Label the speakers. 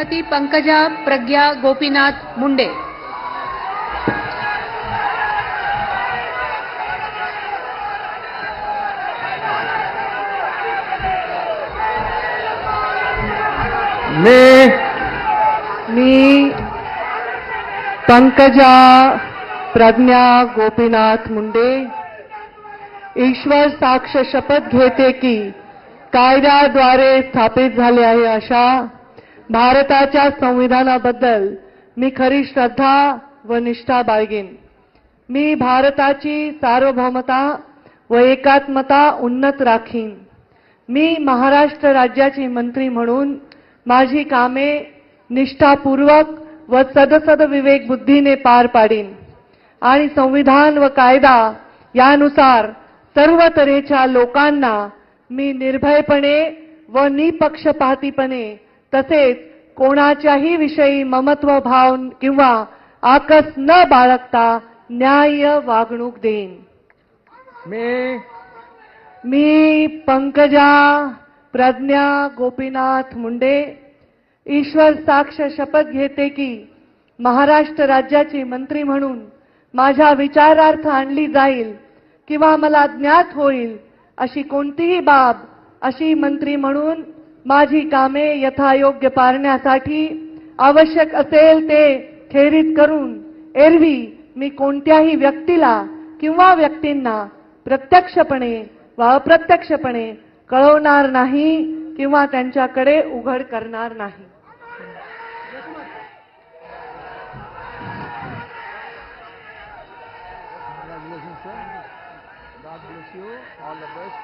Speaker 1: श्रीमती पंकजा प्रज्ञा गोपीनाथ मुंडे।
Speaker 2: मी पंकजा प्रज्ञा गोपीनाथ मुंडे ईश्वर साक्ष शपथ घेते की कायद्याद्वारे स्थापित झाले आहे अशा भारताच्या संविधानाबद्दल मी खरी श्रद्धा व निष्ठा बाळगेन। मी भारताची सार्वभौमता व एकात्मता उन्नत राखीन। मी महाराष्ट्र राज्याची मंत्री म्हणून माझी कामे निष्ठापूर्वक व सदसद विवेक बुद्धीने पार पाडीन आणि संविधान व कायदा यानुसार सर्व तऱ्हेच्या लोकांना मी निर्भयपणे व निपक्षपातीपणे तसेच कोणाच्याही विषयी ममत्व भाव किंवा आकस न बाळगता न्याय्य वागणूक देईन। मी पंकजा प्रज्ञा गोपीनाथ मुंडे ईश्वर साक्ष शपथ घेते की महाराष्ट्र राज्याची मंत्री म्हणून माझ्या विचारार्थ आणली जाईल किंवा मला ज्ञात होईल अशी कोणतीही बाब अशी मंत्री म्हणून माझी कामे यथायोग्य पारण्यासाठी आवश्यक असेल ते खेरीत करून एरवी मी कोणत्याही व्यक्तीला किंवा व्यक्तींना प्रत्यक्षपणे व अप्रत्यक्षपणे कळवणार नाही किंवा त्यांच्याकडे उघड करणार नाही।
Speaker 3: God bless you. All the best.